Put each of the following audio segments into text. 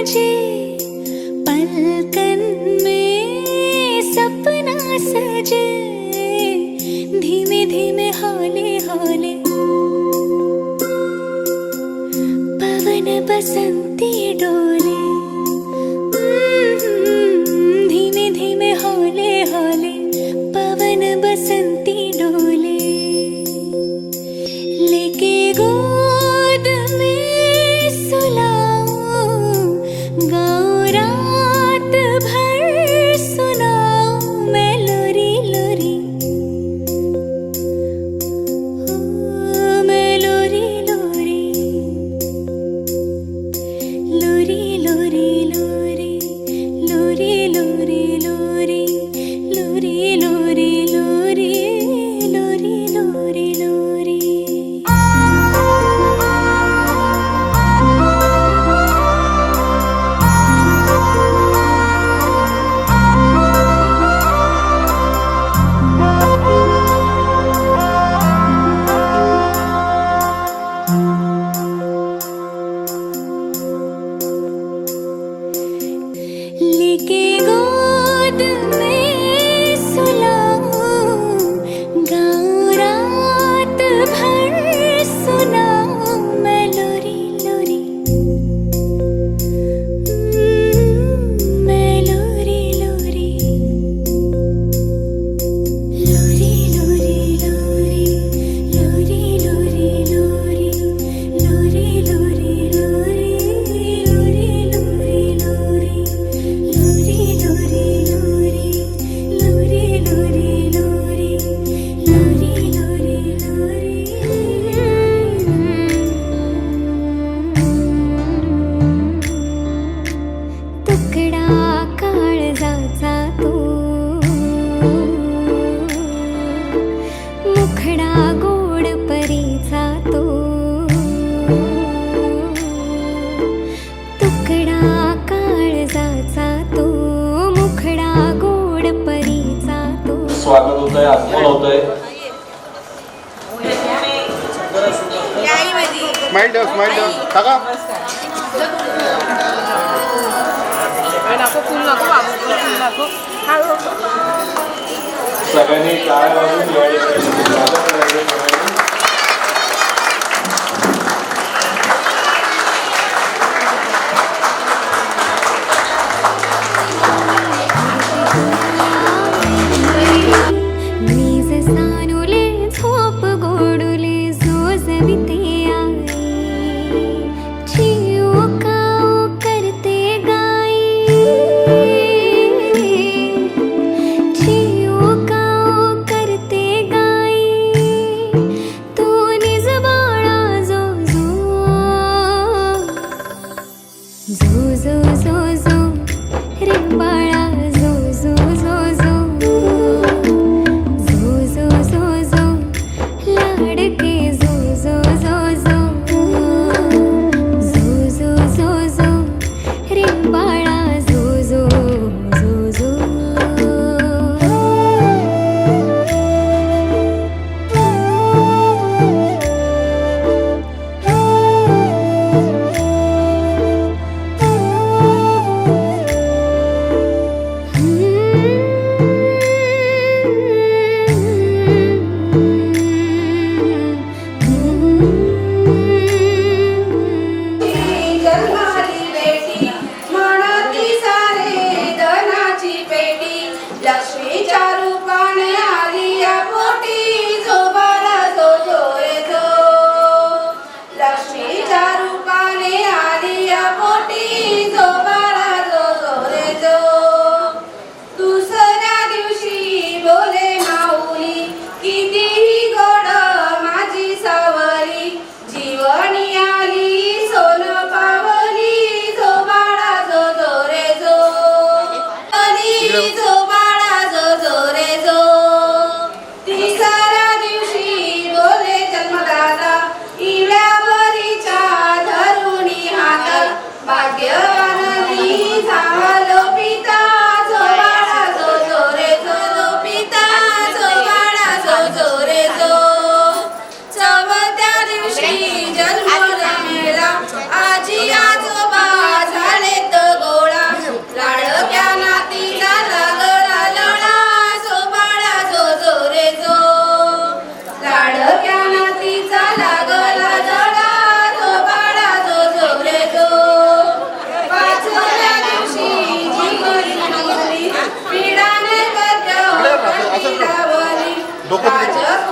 सजे पलकन में सपना सजे धीमे धीमे हौले हौले पवन बसंती डोले धीमे धीमे हौले हौले पवन बसंती डोले लेके गोद में सुलाऊं गाऊं रात भर सुनाऊं मैं लोरी लोरी मैं लोरी लोरी लोरी लोरी लोरी लोरी लोरी लोरी लोरी लोरी लोरी लोरी लोरी लोरी लेके गोद में सुलाऊं गाऊं रात भर सुनाऊं मैं लोरी लोरी मैं लोरी लोरी लोरी लोरी लोरी लोरी लोरी लोरी लोरी लोरी लोरी लोरी लोरी लोरी लोरी लोरी लोरी लोरी तुकडा काळजाचा तो मुखडा गोड परीचा तो तुकडा काळजाचा तो मुखडा गोड परीचा तो स्वागत होतंय आगमन होतंय स्माइल ठेव टाका नको फुल नको बाबू फुल नको सगळ्यांनी टाळ्या वाजवून या ठिकाणी स्वागत करायचं. मीज सानुले झोप गोडुले जोजविते आई चिऊ काऊ करते गाई चिऊ काऊ करते गाई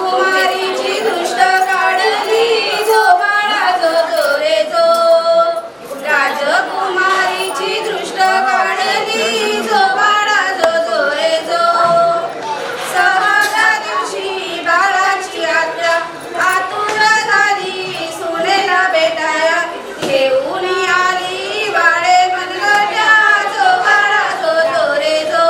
राजकुमारीची दृष्ट काढली जो बाळा जो जो रे जो राजकुमारीची दृष्ट काढली जो बाळा जो जो रे जो सहाव्या दिवशी बाळाची यात्रा आतुर झाली सुनेला भेटाया घेऊन आली बाळे मनगट्या जो बाळा जो जो रे जो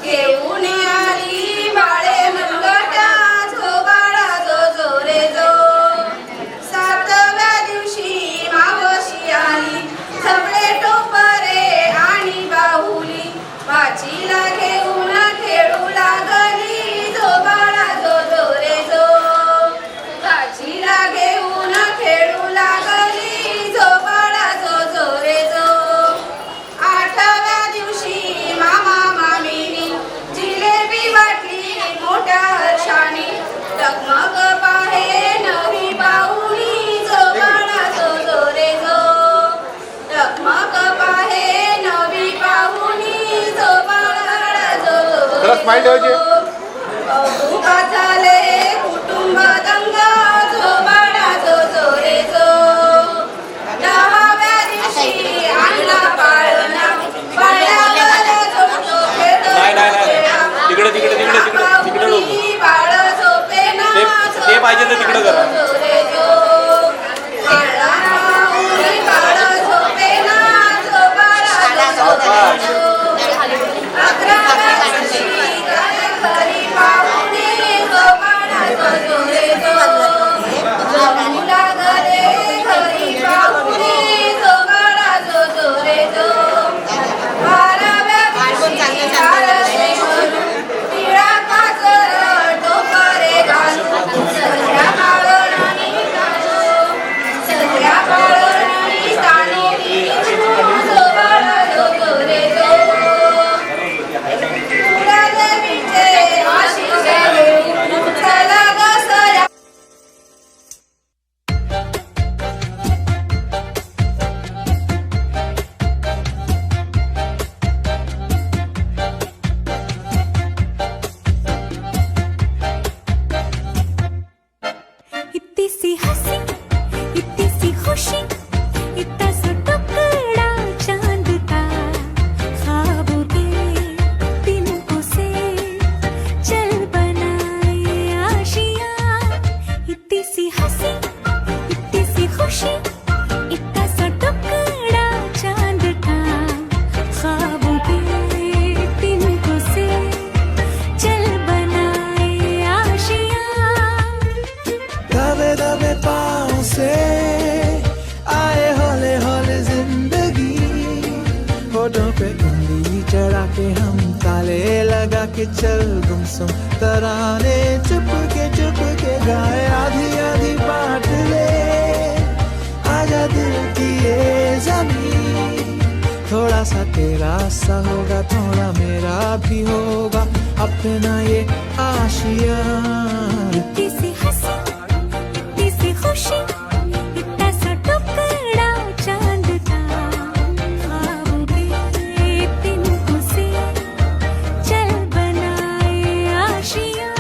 घेऊन आली बाळे मनगट्या जो बाळा जो जो रे जो सातव्या दिवशी मावशी आली सगळे टोपरे आणि बाहुली भाचीला घेऊन खेळू लागली जो बाळा जो जो रे जो भाचीला घेऊन खेळू लागली जो बाळा जो जो रे जो आठव्या दिवशी मामा मामीनी जिलेबी वाटली मोठ्या हर्षाने टकमक पाहे नवी बाहुली जो बाळा जो जो रे जो टकमक पाहे नवी बाहुली जो बाळा जो जो जरा smile ठेवायची. कौतुकात झाले कुटुंब दंगा जो बाळा जो जो रे जो दहाव्या दिवशी आणला पाळणा पाळण्यावर झोपतो खेळतो तिकडे तिकडे तिकडे तिकडे तिकडे नको. बाळ झोपेना ते पाहिजे तर तिकडे करा. जो रे जो खेळाउरी बाळ झोपेना जो बाळा जो जो रे जो अकराव्या दिवशी घरी पाहुणे जो बाळा जो जो रे जो जमू लागले घरी पाहुणे जो बाळा जो जो रे जो बाराव्या दिवशी आरसे म्हणून तिळाकाचं टोपरे घालून सगळ्या पाळणानी सगळ्या पाळणानी ताने जो बाळा जो जो रे जो कुळदेवीचे आशीष घेऊन चला ग सया इतनी सी हंसी इतनी सी खुशी इतना सा टुकड़ा चांद का ख्वाबों के तिनकों से चल बनाए आशियाँ इतनी सी हंसी इतनी सी खुशी इतना सा टुकड़ा चांद का ख्वाबों के तिनकों से चल बनाए आशियाँ दबे दबे पाँव से आए हौले हौले जिंदगी होठों पे उंगली चढ़ा के हम ताले लगा के चल गुमसुम तराने चुप के गाए आधी आधी बांट ले आजा दिल की ये जमीन थोड़ा सा तेरा सा होगा थोड़ा मेरा भी होगा अपना ये आशिया इतनी सी हंसी इतनी सी खुशी इतना सा टुकड़ा चांद का ख्वाबों के तिनकों से चल बनाए आशियाँ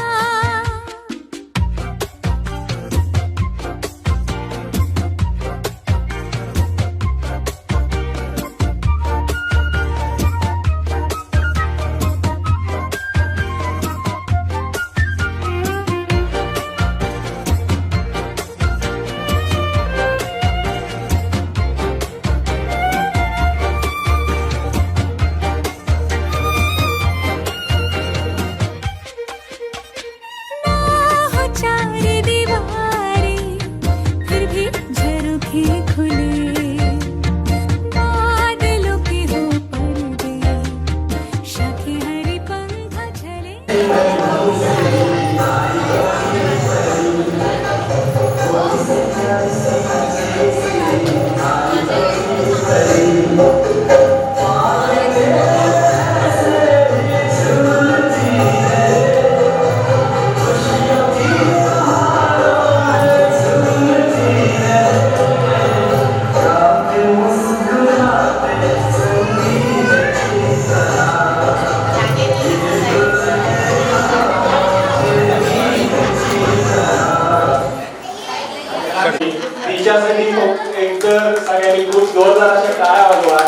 जोरदार अशा टाळ्या वाजवा.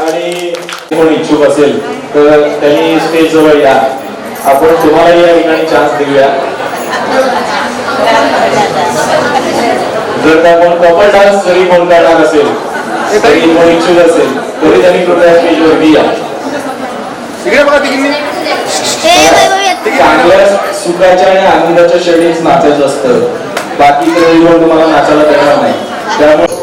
आणि कोण इच्छुक असेल तर त्यांनी स्टेज जवळ या. आपण तुम्हाला या ठिकाणी चान्स देऊया. जर का कोण कपल डान्स जरी कोण करणार असेल तरी कोण इच्छुक असेल तरी त्यांनी कृपया स्टेजवरती या. इकडे बघा तिकडे. चांगल्या सुखाच्या आणि आनंदाच्या क्षणीच नाचायचं असतं. बाकीच्या वेळेवर तुम्हाला नाचायला देणार नाही. त्यामुळे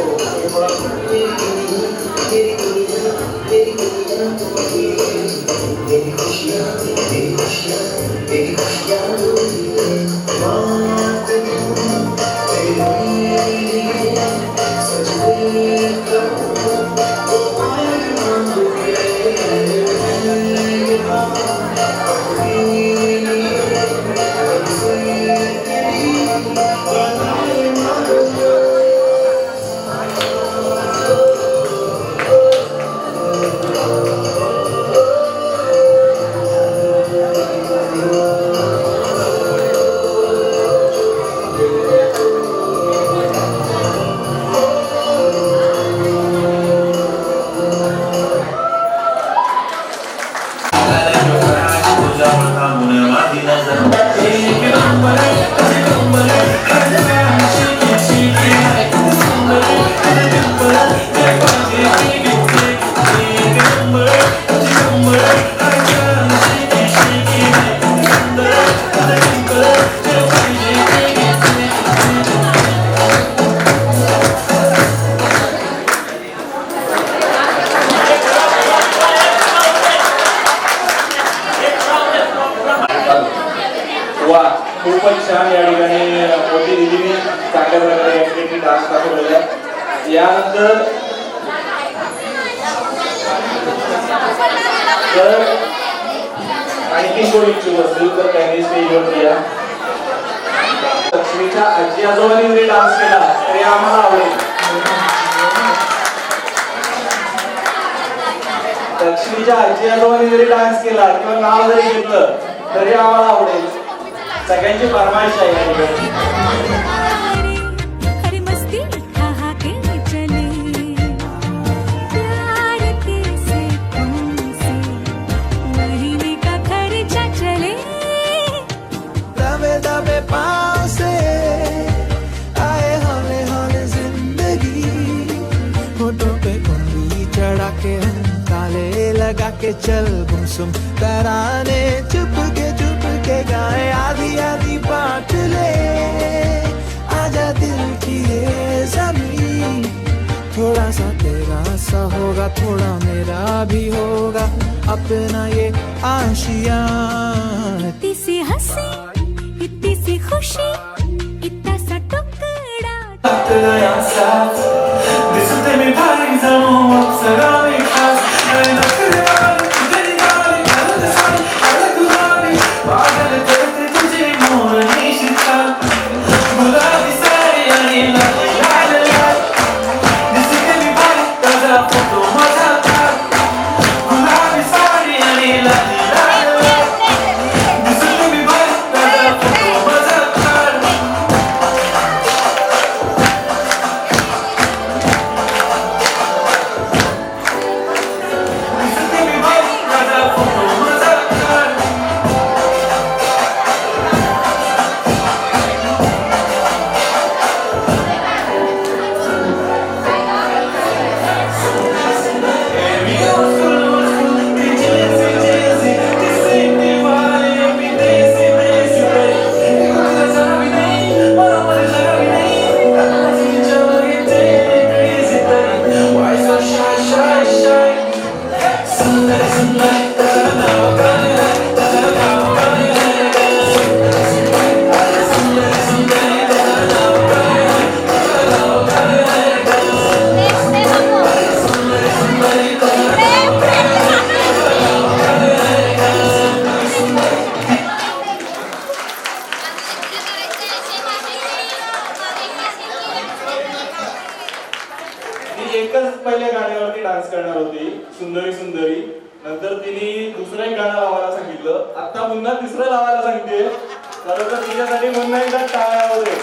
वा खूपच छान या ठिकाणी मोठी दिदीने चांगल्या प्रकारे ऍक्टिव्हिटी डान्स दाखवलेला आहे. यानंतर जर आणखी कोण इच्छुक असतील तर त्यांनी स्टेजवरती या. लक्ष्मीच्या आजी आजोबांनी जरी डान्स केला तरी आम्हाला आवडेल. लक्ष्मीच्या आजी आजोबांनी जरी डान्स केला किंवा नाव जरी घेतलं तरी आम्हाला आवडेल. सगळ्यांची फरमाईश आहे या ठिकाणी. हर मस्ती ठहाके चले प्यार कैसे तुमसे महीने का खर्चा चले दबे दबे पाँव से आए हौले हौले जिंदगी होठों पे उंगली चढ़ा के हम ताले लगा के चल गुमसुम तराने चुपके गाए आधी आधी बांट ले आजा दिल की ये ज़मीन थोड़ा सा तेरा सा होगा थोड़ा मेरा भी होगा अपना ये आशियाँ. इतनी सी हंसी इतनी सी खुशी इतना सा टुकड़ा दिसते मी भारी जणू अप्सरा मी खास पागल करते तुझे मोरनी शिखा गुलाबी साडी आणि लाल लाल दिसते मी भारी ताजा फोटो माझा गुलाबी साडी आणि लाल लाल दिसते मी भारी ताजा फोटो माझा दिसते मी भारी ताजा फोटो माझा एकच पहिल्या गाण्यावरती डान्स करणार होती सुंदरी सुंदरी. नंतर तिने दुसरं एक गाणं लावायला सांगितलं. आता पुन्हा तिसरं लावायला सांगते. खरं तर तिच्यासाठी पुन्हा एकदा टाळ्या होते.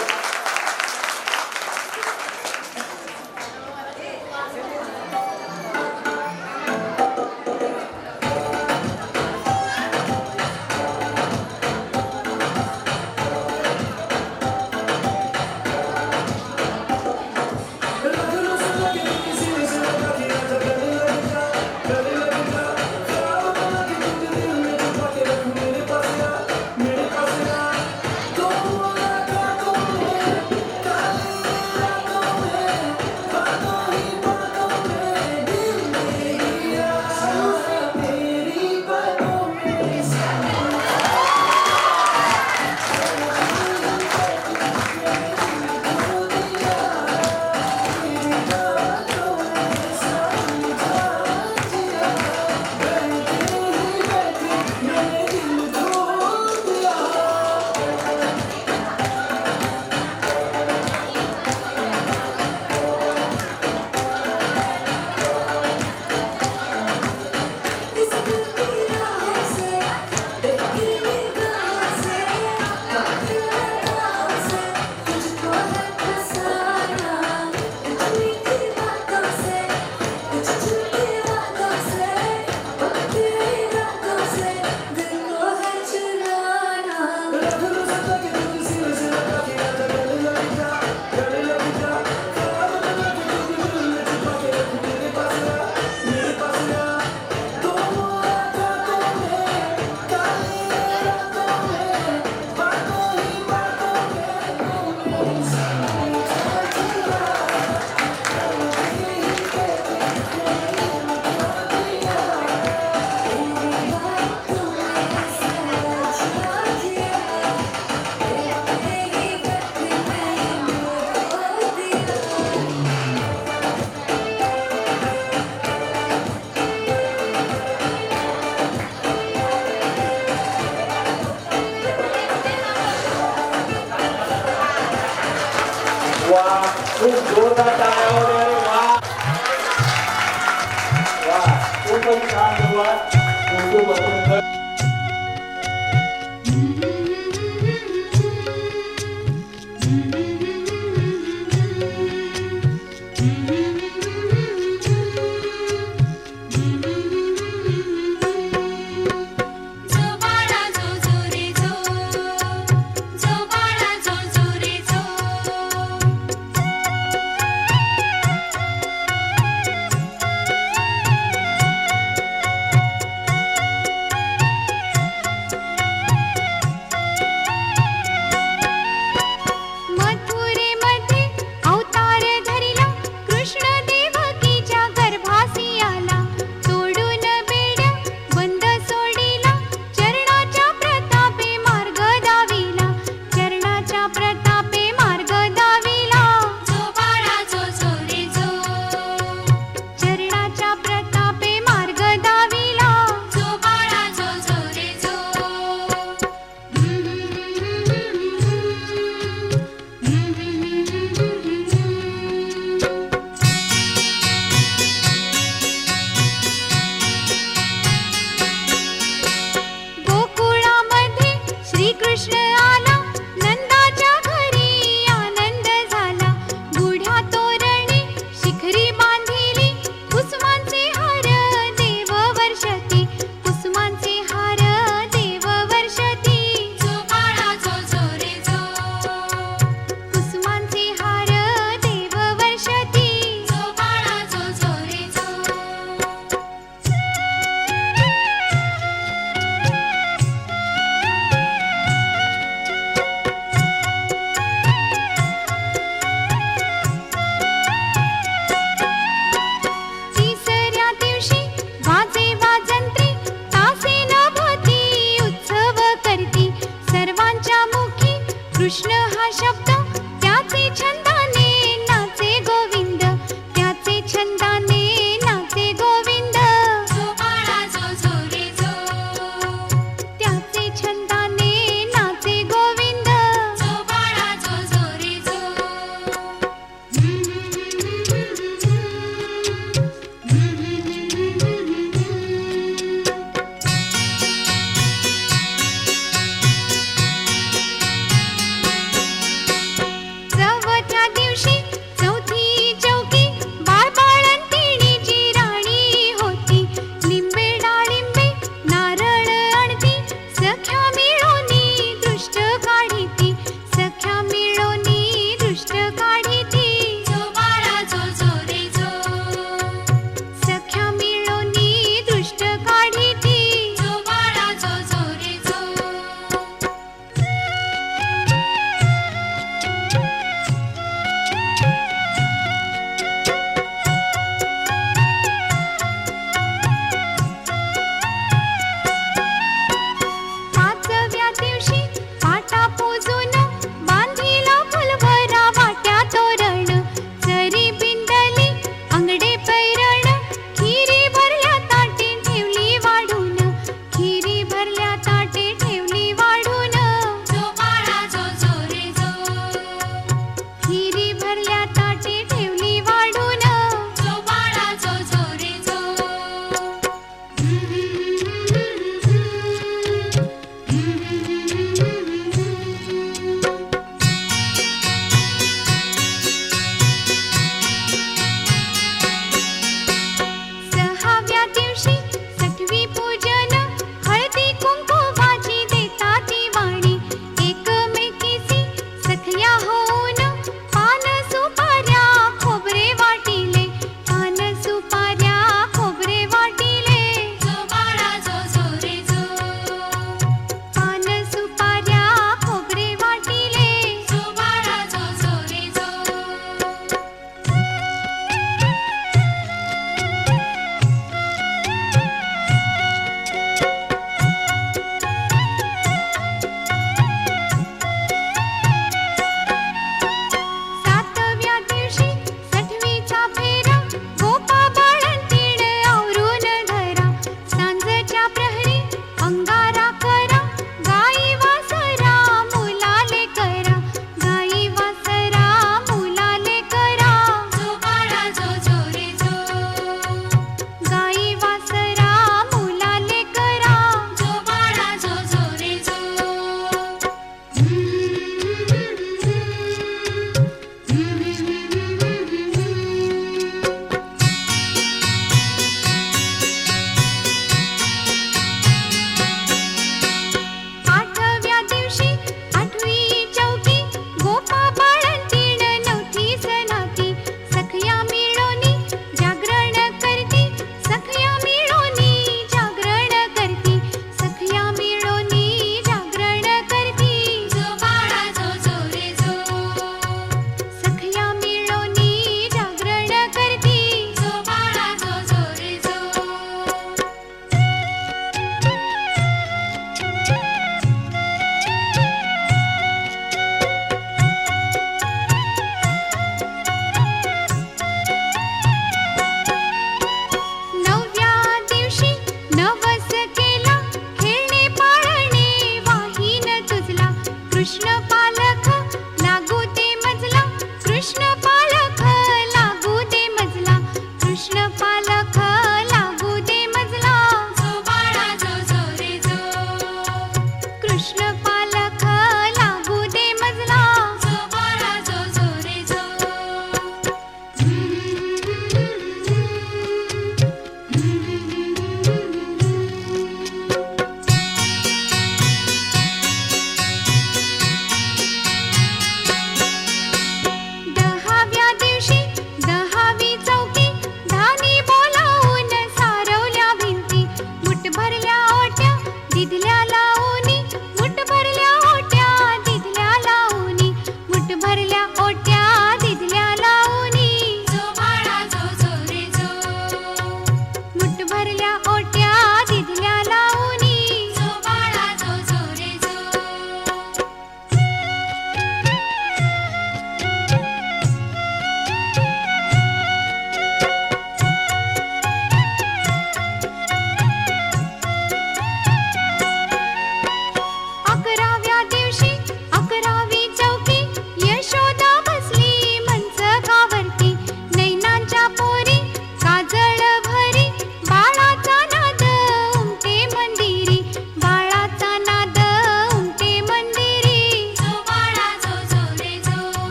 वा खूप जोरदार टाळ्या वगैरे वा वा खूपच छान सुरुवात खूप सुंदर जो बाळा जो जो रे जो बाळा जो जो रे जो मथुरेमध्ये अवतार धरिला कृष्ण देवकीच्या गर्भासी आला तोडून बेड्या बंद सोडिला चरणाच्या प्रतापे मार्ग दाविला चरणाच्या प्रतापे मार्ग दाविला जो बाळा जो जो रे जो चरणाच्या प्रतापे मार्ग दाविला जो बाळा जो जो रे जो गोकुळामध्ये श्रीकृष्ण आला नंदाच्या घरी आनंद झाला गुढ्या तोरणे शिखरी बांधिली कुसुमांचे हार देव वर्षती कुसुमांचे हार देव वर्षती जो बाळा जो जो रे जो कुसुमांचे हार देव वर्षती जो बाळा जो जो रे जो तिसऱ्या दिवशी वाजे वाजंत्री तासे नभती उत्सव करती सर्वांच्या मुखी कृष्ण हा शब्द त्याचे छंदाने नाचे गोविंद त्याचे छंदाने नाचे गोविंद जो बाळा जो जो रे जो त्याचे छंदाने नाचे गोविंद जो बाळा जो जो रे जो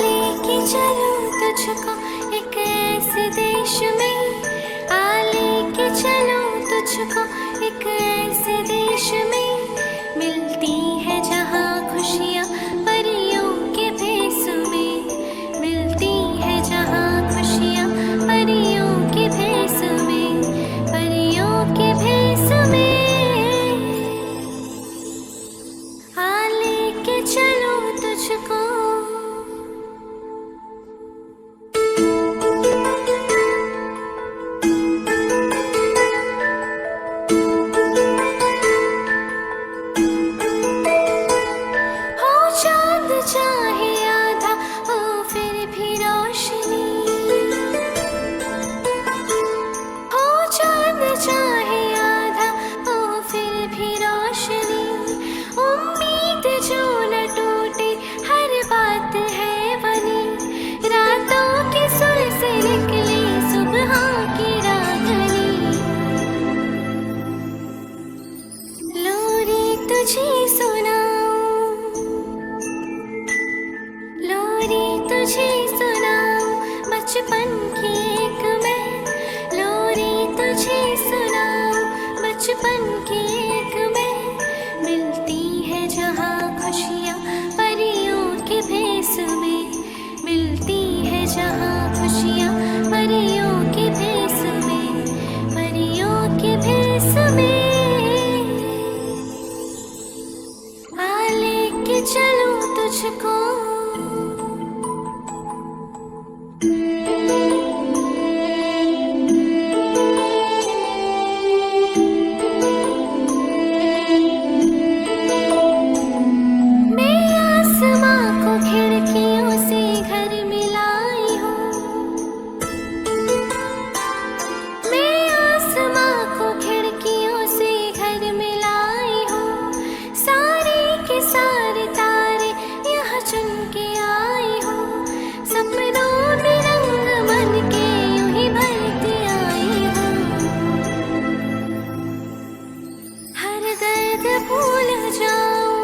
लेके चलूं तुझको एक ऐसे देश में, लेके चलूं तुझको एक ऐसे देश में, मिलती है जहाँ खुशियाँ परियों के भेस में, मिलती है जहाँ खुशियाँ परियों के भेस में, परियों के भेस में। लेके चलूं तुझको। हो चांद चाहे आधा हो फिर भी रोशनी, हो चांद चाहे आधा हो फिर भी रोशनी, उम्मीद जो न टूटे हर बात है बनी, रातों के सुर से निकली सुबह की रागनी, लोरी तुझे सुनाऊं, लोरी तुझे सुनाऊं बचपन की एक मैं, लोरी तुझे सुनाऊं बचपन की एक मैं, मिलती है जहाँ खुशियाँ परियों के भेस में, मिलती है जहाँ खुशियाँ परियों के भेस में, परियों के भेस में। लेके चलूं तुझको। मैं आसमां को खिड़कियों से घर मिलाई हूँ, मैं आसमां को खिड़कियों से घर मिलाई हूँ, सारे के सारे तारे यहाँ चुन के आई हूँ, सपनों में रंग मन के यूं ही भरती आई हूँ, हर दर्द भूल जाऊं,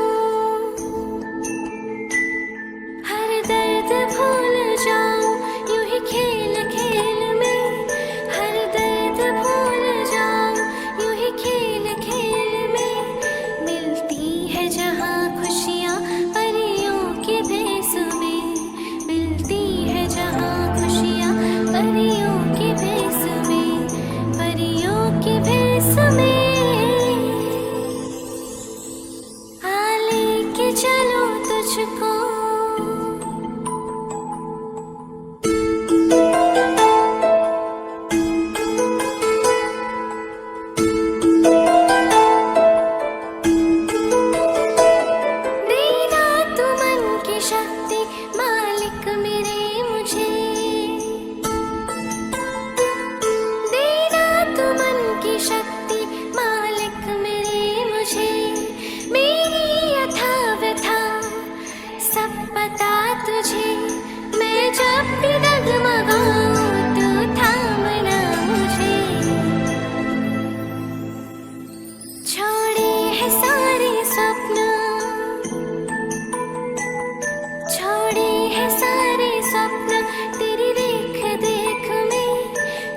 हर दर्द भूल जाऊं यूं ही खेल खेल में, हर दर्द भूल जाऊं यूं ही खेल खेल में, मिलती है जहाँ खुशियाँ परियों के भेस में, मिलती है जहाँ खुशियाँ परियों के भेस में, परियों के भेस में। लेके चलूं तुझको। देना तू मन की शक्ति मालिक मेरे मुझे, देना तू मन की शक्ति मालिक मेरे मुझे, मेरी अथा व्यथा सब पता तुझे, मैं जब भी डगमगाऊं तू थामना मुझे, छोड़े हैं सारे स्वप्न, छोड़े हैं सारे स्वप्न तेरी देख देख में,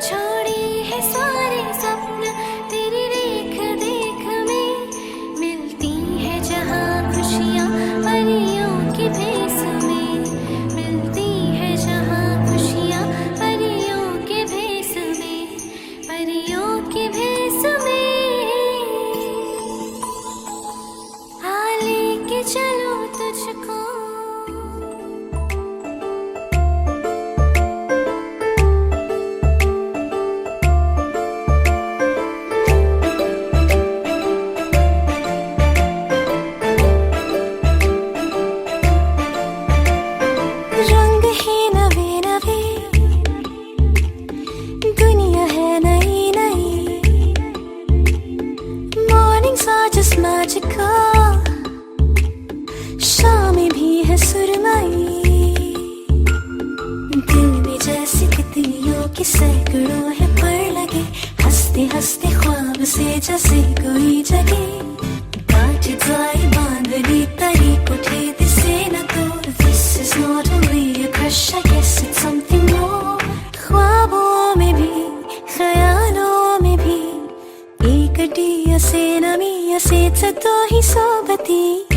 छोड़े हैं सारे स्वप्न तेरी देख देख में, मिलती है जहाँ खुशियाँ परियों के भेस में, मिलती है जहाँ खुशियाँ परियों के भेस में, परियों के भेस में। लेके चलूं तुझको। असेच तोही सोबती.